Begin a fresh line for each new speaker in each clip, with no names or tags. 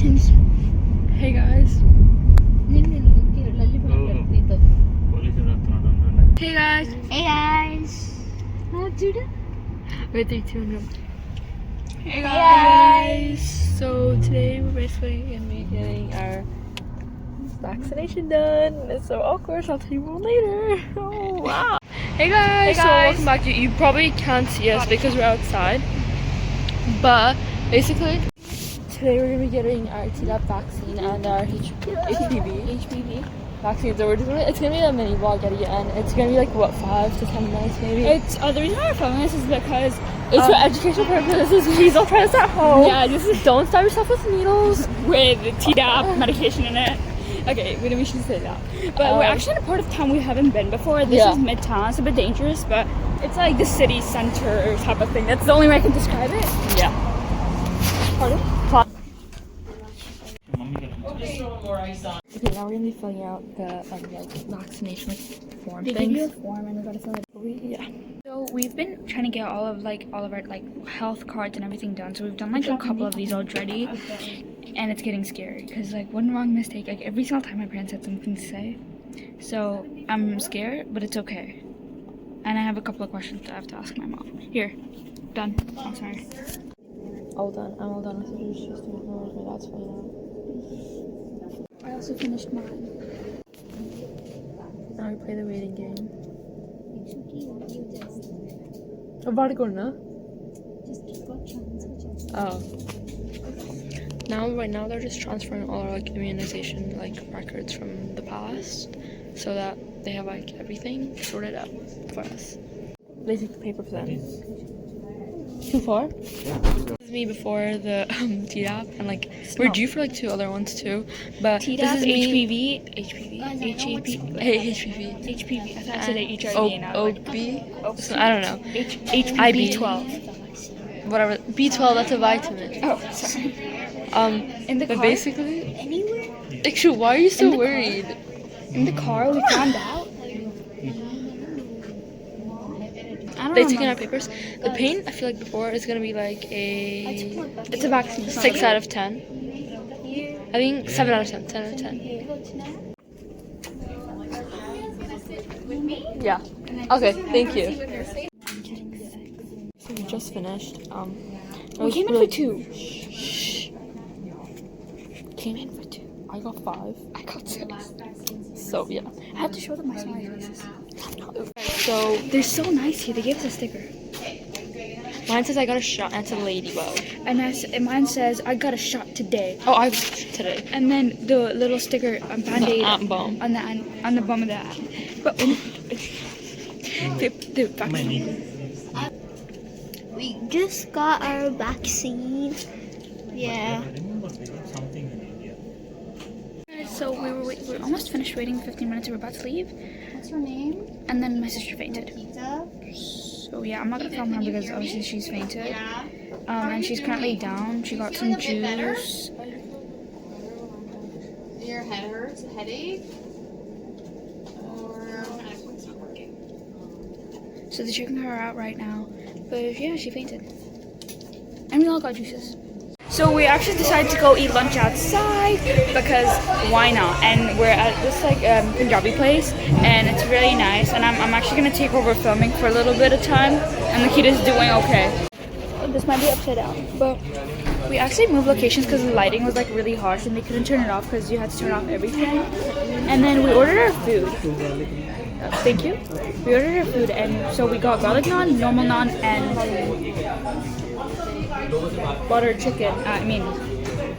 Hey guys. Hey guys.
Hey guys.
Wait, 3, 2, 1.
Hey guys.
So today we're basically gonna be getting our vaccination done. It's so awkward. I'll tell you more later. Oh wow. Hey guys. So welcome back. You probably can't see us because we're outside. But basically, today we're gonna be getting our Tdap vaccine and our HPV vaccine. So it's gonna be a mini vlog at the end. It's gonna be like what, 5 to 10 minutes maybe.
It's the reason why we're filming this is because
it's for educational purposes. Please don't try this at home.
Yeah, this is
don't stab yourself with needles
with Tdap medication in it. Okay, we should say that. But we're actually in a part of town we haven't been before. This is Midtown. It's a bit dangerous, but it's like the city center type of thing. That's the only way I can describe it.
Yeah.
Pardon?
Okay, now we're gonna be filling out the vaccination form
They
things.
give you a form and we gotta fill it.
Yeah.
So we've been trying to get all of our health cards and everything done. So we've done a couple of these already, and it's getting scary because one wrong mistake, every single time my parents had something to say. So I'm scared, but it's okay. And I have a couple of questions I have to ask my mom. Here, done. I'm sorry.
All done. I'm all done with it. It's just my dad's filling out.
I also finished mine.
Now we play the waiting game. Vargorna. Oh. Right now they're just transferring all our immunization records from the past, so that they have everything sorted out for us. They take the paper for them. Too far? This is me before the Tdap, and we're due for 2 other ones too. But
Tdap,
this is
HPV.
HPV.
I thought I said HIV.
OB. I don't know.
HPV 12.
Whatever. B12. That's a vitamin.
Oh, sorry. In the car.
But basically. Actually, why are you so worried?
In the car, we found out.
They took in our papers. The pain, I feel before is gonna be
it's a vaccine.
6 out of 10. I think 7 out of 10. 10 out of 10. Yeah. Okay. Thank you. So we just finished.
We came in for 2.
Shh. Came in for 2. I got 5.
I got 6.
So yeah.
I had to show them my smiley faces.
So
they're so nice here. They gave us a sticker.
Mine says I got a shot, and it's a ladybug.
And mine says I got a shot today.
Oh, I got a shot today.
And then the little sticker Band-Aid
on the bum
of the app. But the vaccine.
We just got our vaccine. Yeah.
So we're almost finished waiting 15 minutes. We're about to leave.
What's your name?
And then my sister fainted.
Pizza.
So yeah, I'm not gonna film her because obviously she's fainted. And she's currently down. She got some juice.
Your head hurts, a headache, or Netflix not working.
So they're checking her out right now. But yeah, she fainted. And we all got juices. So we actually decided to go eat lunch outside because why not? And we're at this Punjabi place, and it's really nice. And I'm actually gonna take over filming for a little bit of time. And the kid is doing okay. This might be upside down, but we actually moved locations because the lighting was really harsh, and they couldn't turn it off because you had to turn off everything. And then we ordered our food. Thank you. We ordered our food, and so we got garlic naan, normal naan, and butter chicken.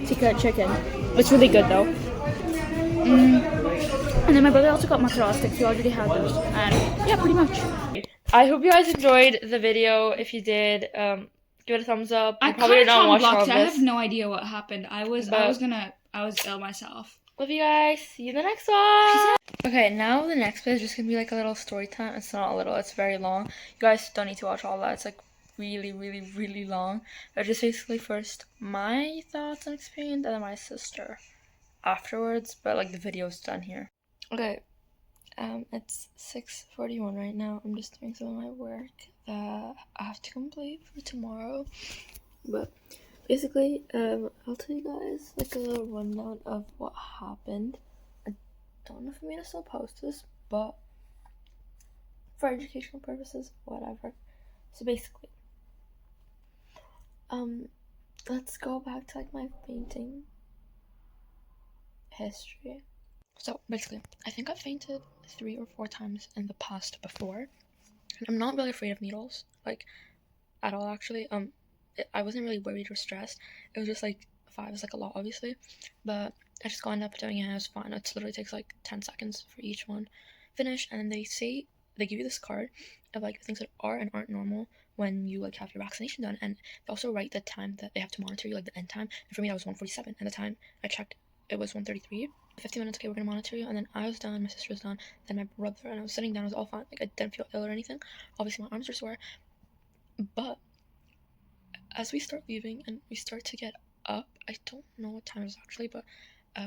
Tikka chicken. It's really good though. And then my brother also got mozzarella sticks. We already had those. And yeah, pretty much.
I hope you guys enjoyed the video. If you did, give it a thumbs up.
I
probably don't watch all of
I
this.
have no idea what happened. I was ill myself.
Love you guys. See you in the next one. Okay, now the next bit is just gonna be a little story time. It's not a little, it's very long. You guys don't need to watch all that. It's really, really, really long. But just basically first my thoughts and experience, and then my sister afterwards. But the video's done here. Okay, it's 6:41 right now. I'm just doing some of my work that I have to complete for tomorrow. But Basically, I'll tell you guys like a little rundown of what happened. I don't know if I'm gonna still post this, but for educational purposes, whatever. So basically, let's go back to like my fainting history. So basically, I think I've fainted 3 or 4 times in the past before. I'm not really afraid of needles, like at all actually. I wasn't really worried or stressed. It was just like 5 is like a lot, obviously, but I just ended up doing it. And it was fine. It literally takes like 10 seconds for each one finish, and then they give you this card of like things that are and aren't normal when you like have your vaccination done, and they also write the time that they have to monitor you, like the end time. And for me, that was 1:47. At the time I checked, it was 1:33. 15 minutes, okay, we're gonna monitor you. And then I was done, my sister was done, then my brother, and I was sitting down. It was all fine. Like I didn't feel ill or anything. Obviously, my arms were sore, but as we start leaving and we start to get up, I don't know what time it was actually, but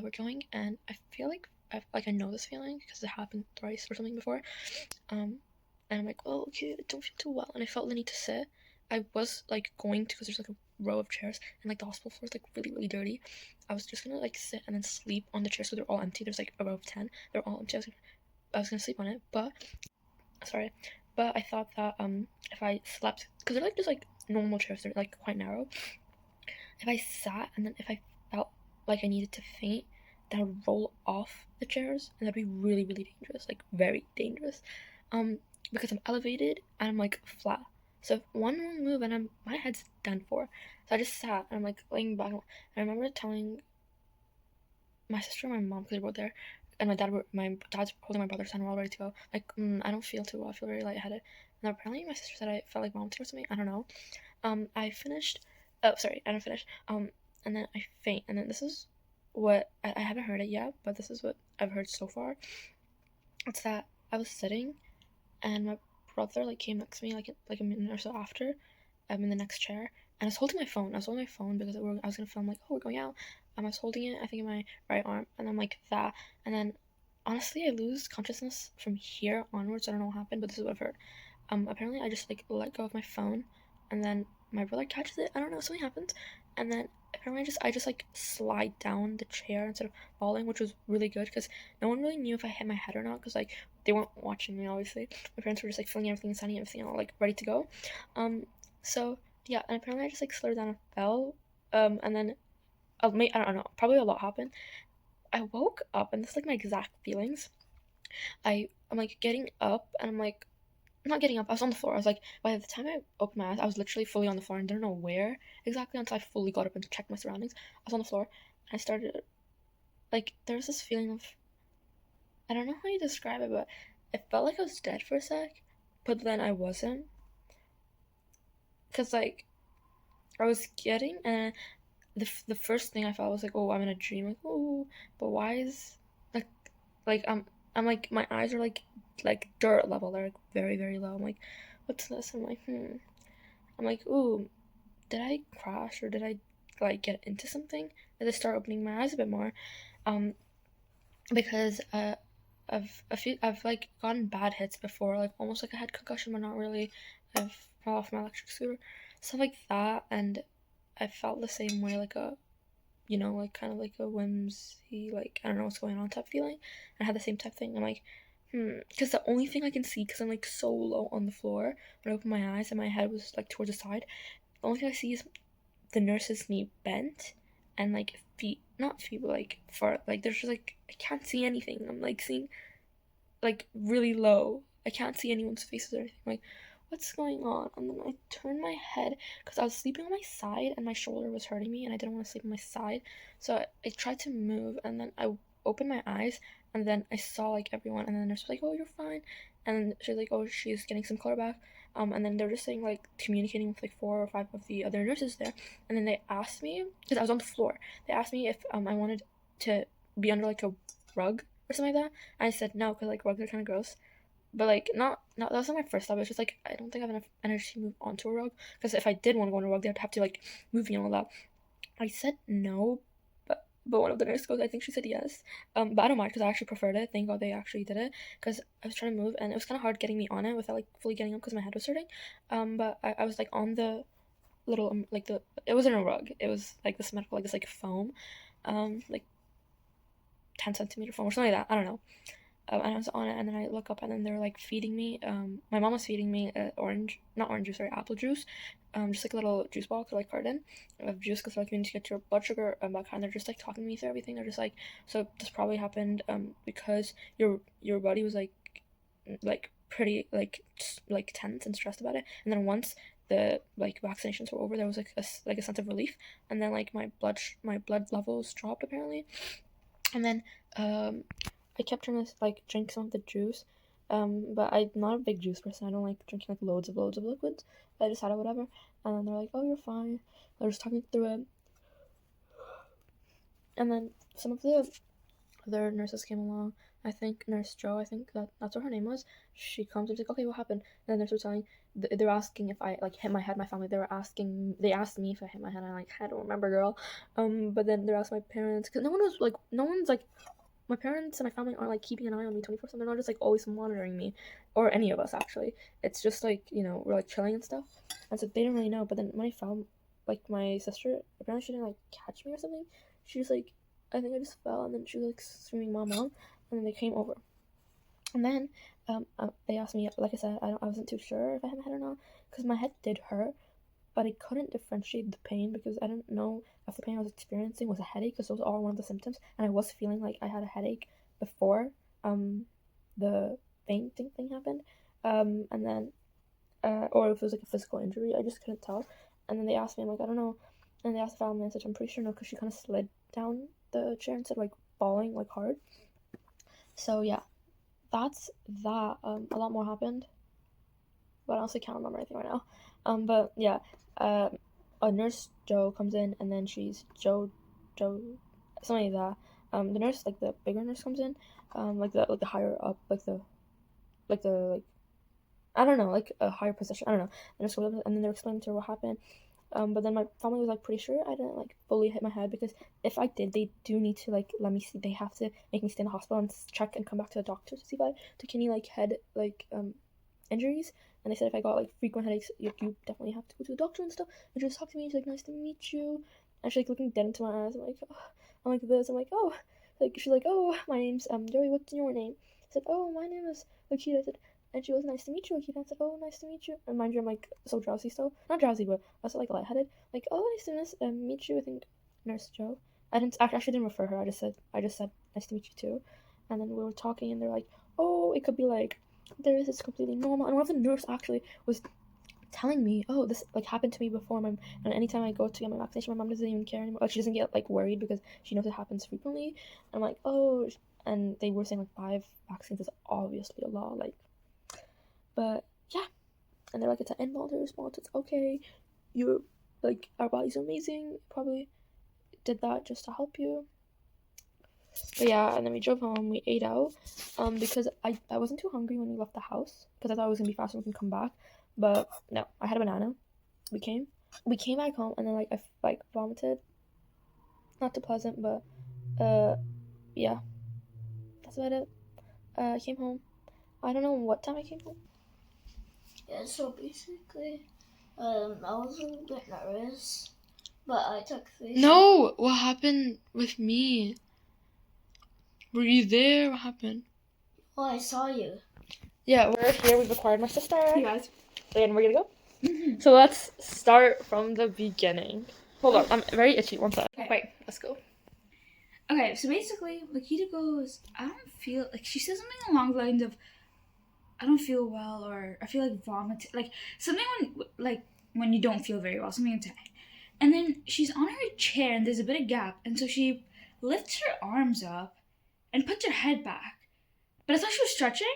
we're going, and I feel like I know this feeling because it happened thrice or something before. And I'm like, well, okay, I don't feel too well, and I felt the need to sit. I was like going to, because there's like a row of chairs, and like the hospital floor is like really really dirty. I was just gonna like sit and then sleep on the chairs, so they're all empty. There's like a row of 10. They're all empty. I was gonna sleep on it, but I thought that if I slept, because they're like just like normal chairs, they're like quite narrow. If I sat and then if I felt like I needed to faint, then I would roll off the chairs, and that'd be really really dangerous, like very dangerous. Because I'm elevated and I'm like flat. So if one wrong move and my head's done for. So I just sat and I'm like laying back. And I remember telling my sister and my mom, because they were there, and my dad's holding my brother's hand. We're all ready to go. Like, I don't feel too well. I feel very lightheaded. And apparently my sister said I felt like vomiting or something. I don't know. I finished. Oh, sorry, I didn't finish. And then I faint. And then this is what I haven't heard it yet, but this is what I've heard so far. It's that I was sitting, and my brother like came next to me like a minute or so after. I'm in the next chair, and I was holding my phone. I was holding my phone because I was gonna film like, oh, we're going out. I was holding it, I think, in my right arm, and I'm like that. And then, honestly, I lose consciousness from here onwards. I don't know what happened, but this is what I've heard. Apparently, I just like let go of my phone, and then my brother catches it. I don't know, something happens, and then apparently I just like slide down the chair instead of falling, which was really good because no one really knew if I hit my head or not, because like they weren't watching me. Obviously, my parents were just like filming everything and signing everything all like ready to go. So yeah, and apparently I just like slowed down and fell. And then I don't know, probably a lot happened. I woke up, and this is like my exact feelings. I'm like getting up, and I'm like not getting up. I was on the floor. I was like, by the time I opened my eyes, I was literally fully on the floor and didn't know where exactly until I fully got up and checked my surroundings. I was on the floor, and I started like there was this feeling of, I don't know how you describe it, but it felt like I was dead for a sec, but then I wasn't, because like I was getting, and the first thing I felt was like, oh, I'm in a dream, like, oh, but why is like I'm like, my eyes are like dirt level. They're like very very low. I'm like, what's this? I'm like, I'm like, ooh, did I crash or did I like get into something? And I start opening my eyes a bit more, because I've like gotten bad hits before, like almost like I had concussion, but not really. I've fell off my electric scooter, stuff like that, and I felt the same way, like a, like kind of like a whimsy, like I don't know what's going on type feeling. And I had the same type thing. I'm like, because the only thing I can see, because I'm like so low on the floor, when I open my eyes and my head was like towards the side, the only thing I see is the nurse's knee bent, and like feet, not feet, but like far, like there's just like I can't see anything. I'm like seeing like really low. I can't see anyone's faces or anything. I'm like, what's going on? And then I turned my head because I was sleeping on my side and my shoulder was hurting me and I didn't want to sleep on my side. So I tried to move, and then I opened my eyes, and then I saw like everyone, and then the nurse was like, oh, you're fine. And she's like, oh, she's getting some color back. And then they were just saying, like, communicating with like 4 or 5 of the other nurses there. And then they asked me, because I was on the floor, they asked me if I wanted to be under like a rug or something like that. And I said no, because like rugs are kind of gross. But like not that wasn't my first thought. It's just like I don't think I have enough energy to move onto a rug, because if I did want to go on a rug, they'd have to like move me and all that. I said no, but one of the nurses goes, I think she said yes. But I don't mind because I actually preferred it. Thank God they actually did it, because I was trying to move and it was kind of hard getting me on it without like fully getting up because my head was hurting. But I was like on the little like it wasn't a rug. It was like this medical, like this like foam, like 10 centimeter foam or something like that. I don't know. And I was on it, and then I look up, and then they were like feeding me. My mom was feeding me not orange juice, sorry, apple juice, just like a little juice box or like carton of juice, because like you need to get your blood sugar back. And they're just like talking me through everything. They're just like, so this probably happened because your body was like pretty like tense and stressed about it, and then once the like vaccinations were over, there was like a sense of relief, and then like my blood levels dropped apparently, and then I kept trying to like drink some of the juice, but I'm not a big juice person. I don't like drinking like loads of liquids. I just had it, whatever, and then they're like, "Oh, you're fine." They're just talking through it, and then some of the other nurses came along. I think Nurse Joe, I think that's what her name was. She comes and she's like, "Okay, what happened?" And then they're telling, they're asking if I like hit my head. My family, they asked me if I hit my head. And I'm like, I don't remember, girl. But then they're asking my parents, because no one's like. My parents and my family aren't like keeping an eye on me 24/7. They're not just like always monitoring me, or any of us actually. It's just like, we're like chilling and stuff, and so they didn't really know. But then when I found like my sister, apparently she didn't like catch me or something. She was like, I think I just fell, and then she was like screaming, "Mom, mom!" And then they came over, and then they asked me. Like I said, I wasn't too sure if I had my head or not, because my head did hurt, but I couldn't differentiate the pain because I didn't know if the pain I was experiencing was a headache, because those are all one of the symptoms, and I was feeling like I had a headache before the fainting thing happened, and then or if it was like a physical injury. I just couldn't tell. And then they asked me, I'm like, I don't know, and they asked the family, and I said, I'm pretty sure no, because she kind of slid down the chair instead of like falling like hard. So yeah, that's that. A lot more happened, but I honestly can't remember anything right now. But yeah, a nurse Joe comes in, and then she's Joe, something like that. The nurse, like the bigger nurse, comes in, like the higher up, like I don't know, like a higher position. I don't know. And then they're explaining to her what happened. But then my family was like pretty sure I didn't like fully hit my head, because if I did, they do need to like let me see. They have to make me stay in the hospital and check and come back to the doctor to see if I took any like head injuries. And they said if I got like frequent headaches, you definitely have to go to the doctor and stuff. And she just talked to me. She's like, "Nice to meet you." And she's like looking dead into my eyes. I'm like, oh. I'm like this. I'm like, oh. Like she's like, "Oh, my name's Joey. What's your name?" I said, "Oh, my name is Lakita." I said, and she goes, "Nice to meet you, Lakita." I said, "Oh, nice to meet you." And mind you, I'm like so drowsy still. Not drowsy, but also like lightheaded. Like, "Oh, nice to meet you." I think Nurse Joe. I actually didn't refer her. I just said nice to meet you too. And then we were talking, and they're like, "Oh, it could be like this is completely normal." And one of the nurse actually was telling me, "Oh, this like happened to me before." And anytime I go to get my vaccination, my mom doesn't even care anymore. Like she doesn't get like worried because she knows it happens frequently. I'm like, "Oh," and they were saying like 5 vaccines is obviously a lot, like. But yeah, and they're like, "It's an involuntary response. It's okay. You're like, our body's amazing. Probably did that just to help you." But yeah, and then we drove home. We ate out, because I wasn't too hungry when we left the house, because I thought it was gonna be fast and we can come back. But no, I had a banana. We came back home, and then like I like vomited. Not too pleasant, but yeah, that's about it. I came home. I don't know what time I came home.
Yeah, so basically, I was a bit nervous, but I took these.
No, what happened with me? Were you there? What happened?
Oh, I saw you.
Yeah, we're here. We've acquired my sister.
Hey guys.
And we're gonna go. So let's start from the beginning. Hold on, I'm very itchy. One sec.
Okay.
Wait, let's go.
Okay, so basically, Lakita goes, I don't feel like she says something along the lines of, I don't feel well, or I feel like vomiting, like something when you don't feel very well, something like that. And then she's on her chair, and there's a bit of gap, and so she lifts her arms up and puts her head back. But I thought she was stretching.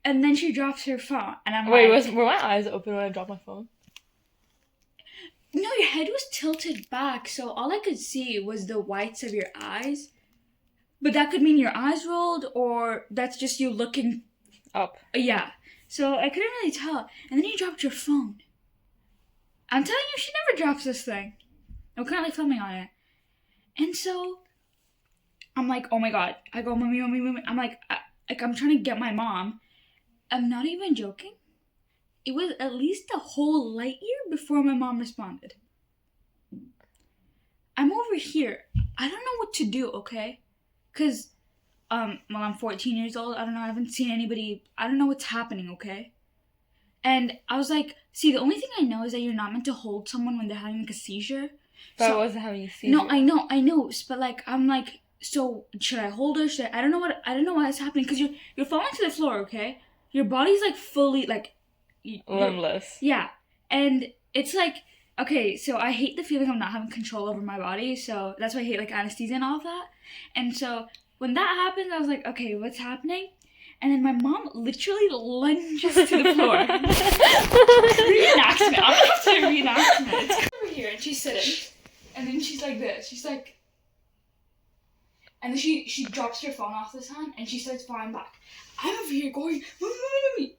And then she drops her phone, and I'm
Wait,
like,
were my eyes open when I dropped my phone?
no, your head was tilted back, so all I could see was the whites of your eyes. But that could mean your eyes rolled, or that's just you looking
Up.
Yeah. So I couldn't really tell. And then you dropped your phone. I'm telling you, she never drops this thing. I'm currently filming on it. And so I'm like, oh my god. I go, mommy. I'm like, I'm trying to get my mom. I'm not even joking. it was at least a whole light year before my mom responded. I'm over here. I don't know what to do, okay? Because, well, I'm 14 years old. I don't know. I haven't seen anybody. I don't know what's happening, okay? And I was like, see, the only thing I know is that you're not meant to hold someone when they're having like a seizure.
But
So-
I wasn't having a seizure.
No, I know. But like, I'm like, so should I hold her? I don't know why it's happening. Because you're falling to the floor, okay? Your body's like fully like,
Limbless.
yeah, and it's like, okay, so I hate the feeling of not having control over my body, so that's why I hate like anesthesia and all of that. And so when that happened, I was like, okay, what's happening? And then my mom literally lunges to the floor. Reenactment. I'm gonna have to reenactment. It's over here, and she's sitting, and then she's like this. She's like, and then she drops her phone off this hand, and she starts flying back. I'm over here going, wait.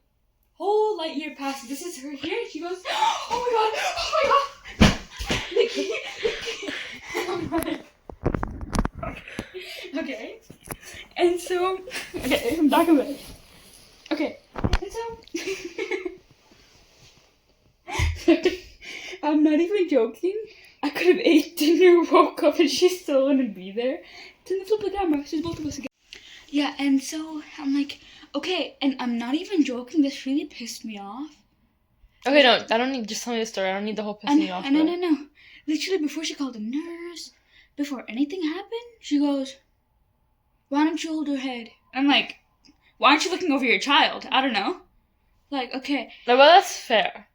Whole light year passes. This is her here. She goes, oh my god. Okay. And so, okay, I'm back a bit. Okay, and so, I'm not even joking. I could have ate dinner, woke up, and she's still gonna be there. Then flip the camera. She's both of us again. Yeah, and so I'm like, okay, and I'm not even joking. This really pissed me off.
Okay, no, I don't need. Just tell me the story. I don't need the whole pissing me off.
No. Literally, before she called the nurse, before anything happened, she goes, "Why don't you hold her head?" I'm like, "Why aren't you looking over your child?" I don't know. Like, okay,
No, but that's fair.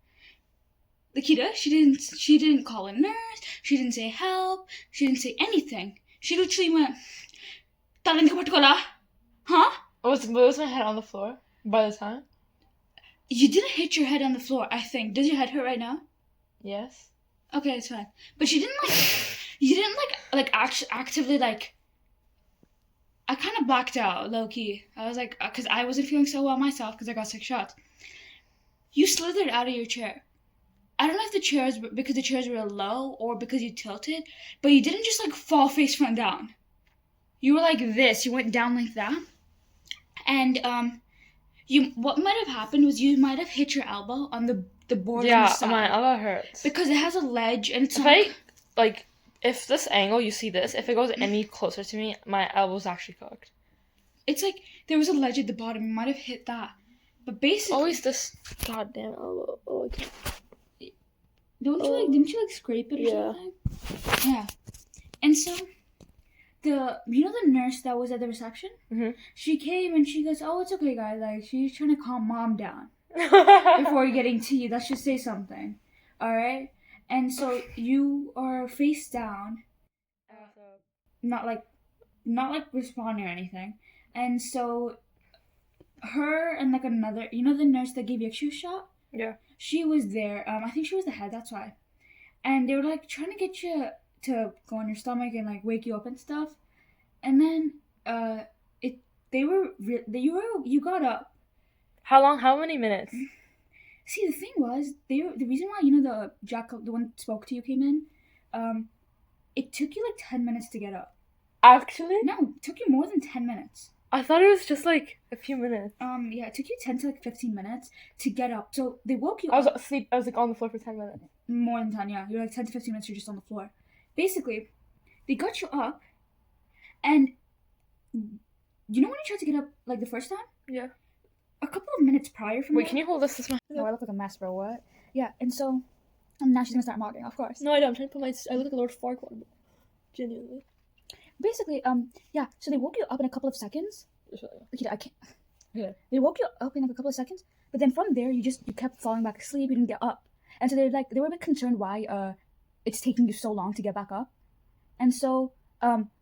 Lakita, she didn't call a nurse. She didn't say help. She didn't say anything. She literally went, "Talent ka patkola?" Huh?
Was my head on the floor by the time?
You didn't hit your head on the floor, I think. Does your head hurt right now?
Yes.
Okay, it's fine. But she didn't you didn't actively like. I kind of blacked out, low key. I was like, because I wasn't feeling so well myself because I got 6 shots. You slithered out of your chair. I don't know if the chairs because the chairs were low or because you tilted, but you didn't just like fall face front down. You were like this. You went down like that, and what might have happened was you might have hit your elbow on the board on the
Yeah,
side.
my elbow hurts.
Because it has a ledge and it's
If this angle, you see this, if it goes any closer to me, my elbow's actually cooked.
it's like there was a ledge at the bottom. You might have hit that. But basically,
Always this goddamn elbow. Oh, I can't.
didn't you scrape it or
Yeah.
something? Yeah. And so the nurse that was at the reception,
Mhm.
she came and she goes, "Oh, it's okay, guys. Like she's trying to calm mom down before getting to you. Let's just say something, all right?" And so you are face down, not like responding or anything. And so her and like another, the nurse that gave you a Q shot.
Yeah.
She was there. I think she was the head. That's why. And they were like trying to get you to go on your stomach and like wake you up and stuff. And then you got up.
How long? How many minutes?
See, the thing was, the reason why the the one that spoke to you came in, it took you like 10 minutes to get up.
Actually?
No, it took you more than 10 minutes.
I thought it was just like a few minutes.
Yeah, it took you 10 to like 15 minutes to get up. So they woke you
I was
up.
asleep. I was like on the floor for 10 minutes.
More than 10, yeah. You're like 10 to 15 minutes, you're just on the floor. Basically, they got you up, and you know when you tried to get up like the first time?
Yeah.
A couple of minutes prior from
Wait,
that.
can you hold this? This
No, I look like a mess, bro. What? Yeah, and so now she's gonna start mocking, of course.
No, I don't. I'm trying to put my. I look like a Lord Farquaad. Genuinely.
Basically, yeah. So they woke you up in a couple of seconds. I can't.
Yeah.
They woke you up in like a couple of seconds, but then from there you kept falling back asleep. You didn't get up, and so they were a bit concerned why it's taking you so long to get back up, and so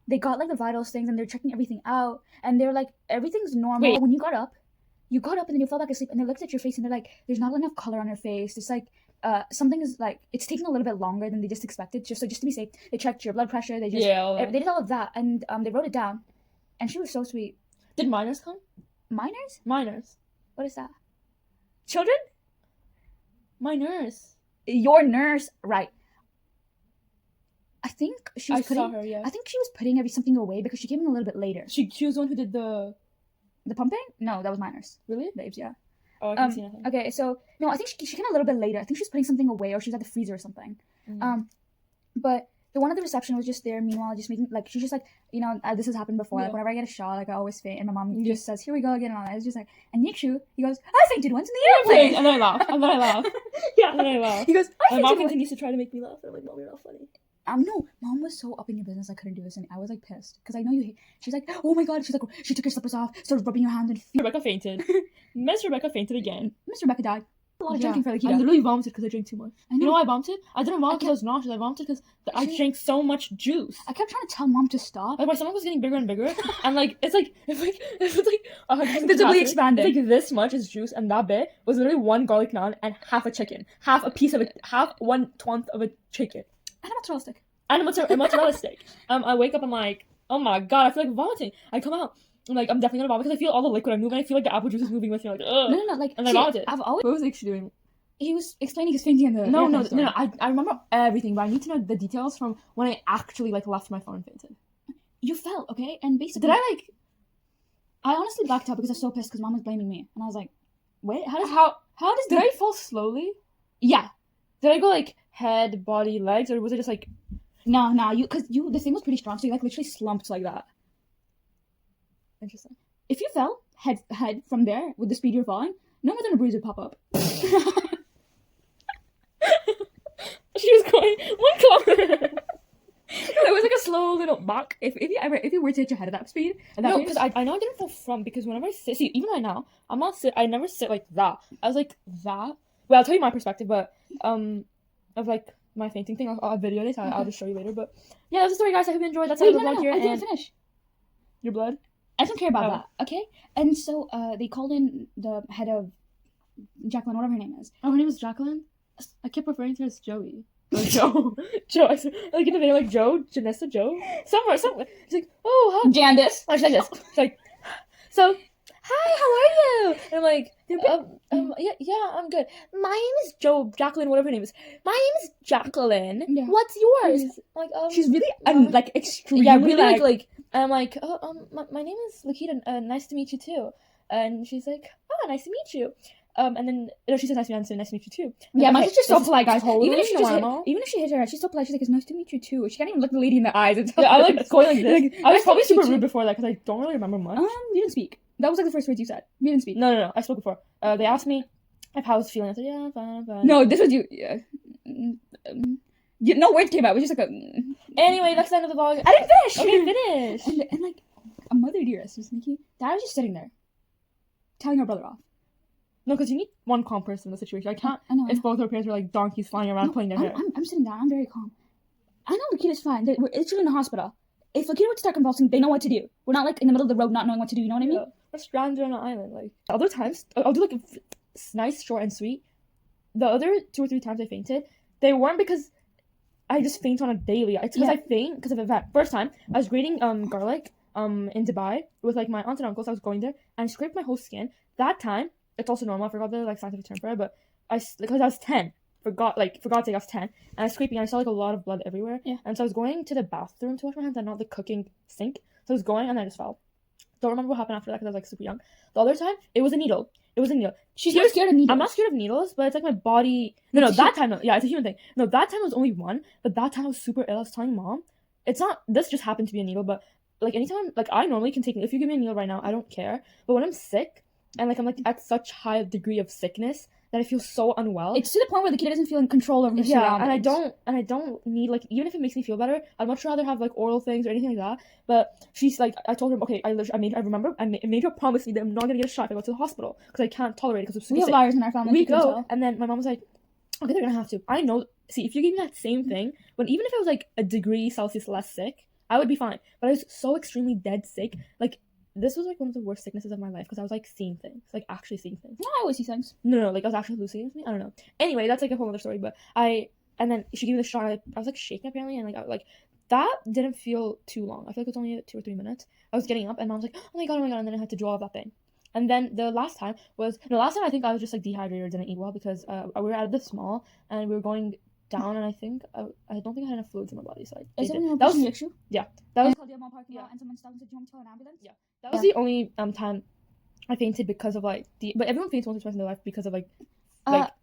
they got like the vitals things and they're checking everything out, and they're like everything's normal.
Wait.
When you got up and then you fell back asleep, and they looked at your face and they're like, there's not enough color on your face. It's like something is like it's taking a little bit longer than they just expected. Just to be safe, they checked your blood pressure. They just
Yeah.
they did all of that, and they wrote it down, and she was so sweet.
Did minors come?
Minors?
Minors.
What is that? Children?
My nurse.
Your nurse, right? I think she was
I saw her. Yeah.
I think she was putting something away because she came in a little bit later.
She was the one who did the.
The pumping? No, that was my nurse.
Really?
Babes, yeah.
Oh, I can see nothing.
Okay, so no, I think she came a little bit later. I think she was putting something away, or she was at the freezer or something. But the one at the reception was just there. Meanwhile, just making like she's just like, you know, this has happened before. Like whenever I get a shot, like I always faint, and my mom just says, "Here we go again." And all that. It's just like, and Nikshu, he goes, "I fainted once in the airplane,"
And then I laugh. And then I laugh.
Yeah,
And then I laugh.
he goes, "I
My
fainted
mom
once."
continues to try to make me laugh. And I'm like, Mom, you're not funny.
No, Mom was so up in your business. I couldn't do this, and I was like pissed because I know you hate. She's like, "Oh my god!" She's like, she took her slippers off, started rubbing your hand, and
Rebecca fainted. Miss Rebecca fainted again.
Miss Rebecca died. A lot of drinking for the
I
keto.
literally vomited because I drank too much.
I know.
You know why I vomited? I didn't vomit because I was nauseous. I vomited because I drank so much juice.
I kept trying to tell Mom to stop.
Like my stomach was getting bigger and bigger, and like it's like 100%
Visibly expanded.
It's like this much is juice, and that bit was literally one garlic naan and half a chicken, half a piece of it, half 1/12 of a chicken,
And a mozzarella stick.
and a mozzarella steak. I wake up, I'm like, oh my god, I feel like vomiting. I come out, I'm like, I'm definitely gonna vomit because I feel all the liquid. I move, and I feel like the apple juice is moving with me. Like, ugh.
No, like
And I
see,
vomited.
I've always.
What was she doing?
He was explaining his fainting in the.
No,
airplane story.
I remember everything, but I need to know the details from when I actually like left my phone and fainted.
You fell, okay, and basically.
Did I like?
I honestly blacked out because I was so pissed because Mom was blaming me, and I was like, "Wait, how does
Did I fall slowly?
Yeah,
Did I go like head, body, legs, or was it just like?
no, the thing was pretty strong, so you like literally slumped like that.
Interesting.
If you fell head from there with the speed you're falling, no more than a bruise would pop up.
She was going 1 kilometer.
It was like a slow little buck. If you were to hit your head at that speed, at that
No,
pace-
because I know I didn't fall from because whenever I sit, see, even right now, I never sit like that. I was like that. Well, I'll tell you my perspective, but of like my fainting thing, I'll video this. I'll just show you later. But yeah, that's the story, guys. I hope you enjoyed. That's how
Wait,
the vlog here.
I didn't
And
finish.
your blood.
I don't care about
Oh.
that, okay? And so they called in the head of Jacqueline, whatever her name is.
Oh, her name is Jacqueline. I kept referring to her as Joey. Or Joe. Joe. Like in the video, like Joe, Janessa, Joe. Somewhere. It's like, oh, how?
Jandis.
Like this. It's like, so, hi, how are you? And I'm like, yeah, I'm good. My name is Jacqueline, whatever her name is. My name is Jacqueline.
Yeah.
What's yours? I'm like,
She's really like extremely
yeah, really like, and I'm like, oh, my name is Lakita. Nice to meet you too. And she's like, oh, nice to meet you. And then she said nice to meet you. Nice to meet you too.
Yeah,
Okay,
my sister's so
this is
polite, guys.
totally
Even if she
normal.
even if she hits her head, she's so polite. She's like, "It's nice to meet you too." She can't even look the lady in the eyes and tell
Yeah, I
her
like going like this. I was
nice to
probably
meet you
super
too.
rude before that because I don't really remember much.
You didn't speak. That was like the first words you said. You didn't speak.
No. I spoke before. They asked me if how I was feeling. I said, yeah, I'm fine.
No, this was you. Yeah. No words came out. It was just like a.
Anyway, that's the end of the vlog.
I didn't finish.
Okay, finish.
And like a mother dearest was Nikki. Dad was just sitting there, telling her brother off.
No, because you need one calm person in the situation. I can't.
I know.
If both our parents were like donkeys flying around pulling their hair.
I'm sitting down. I'm very calm. I know Lakita's fine. We're literally in the hospital. If Lakita were to start convulsing, they know what to do. We're not like in the middle of the road not knowing what to do. You know what I mean?
Yeah. We're stranded on an island. Like other times, I'll do like nice, short, and sweet. The other 2 or 3 times I fainted, they weren't because I just faint on a daily. It's because I faint because of event. First time I was grating garlic in Dubai with like my aunts and uncles. I was going there and I scraped my whole skin. That time it's also normal. I forgot the like scientific term for it, but because I was 10. For God's sake, I was 10, and I was scraping, and I saw like a lot of blood everywhere.
Yeah.
And so I was going to the bathroom to wash my hands, and not the cooking sink. So I was going, and I just fell. Don't remember what happened after that because I was like super young. The other time, it was a needle.
She's not scared of needles.
I'm not scared of needles, but it's like my body. No, that time. No, yeah, it's a human thing. No, that time was only one, but that time I was super ill. I was telling Mom, it's not. This just happened to be a needle, but like anytime, like I normally can take. If you give me a needle right now, I don't care. But when I'm sick, and like I'm like at such high degree of sickness that I feel so unwell.
It's to the point where the kid doesn't feel in control of her surroundings.
and I don't need like even if it makes me feel better, I'd much rather have like oral things or anything like that. But she's like, I told her, okay, I made her promise me that I'm not gonna get a shot if I go to the hospital because I can't tolerate it because I'm super
We have
sick.
liars in our family.
We
you can
go,
tell.
and then my mom was like, okay, they're gonna have to. I know. See, if you gave me that same thing, even if I was like a degree Celsius less sick, I would be fine. But I was so extremely dead sick, like. This was like one of the worst sicknesses of my life because I was like seeing things, like actually seeing things.
No, I always see things.
No, like I was actually hallucinating with me. I don't know. Anyway, that's like a whole other story. But and then she gave me the shot. I was like shaking apparently, and like that didn't feel too long. I feel like it was only 2 or 3 minutes. I was getting up, and Mom's like, oh my god, and then I had to draw up that thing. And then the last time I think I was just like dehydrated or didn't eat well because we were at this mall and we were going down, and I think I don't think I had enough fluids in my body, so
Is it
that was
the issue?
yeah, that was
Called the mall parking lot, and someone stopped and said, "Do you want me to call an ambulance?"
Yeah. That was the only time I fainted because of like but everyone faints once or twice in their life because of like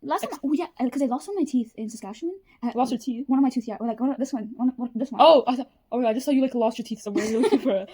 last time, because I lost one of my teeth in Saskatchewan.
lost your teeth.
One of my teeth, yeah. Or like this one. This one.
Oh, I thought. Oh, I just saw you like lost your teeth somewhere. You're looking for it.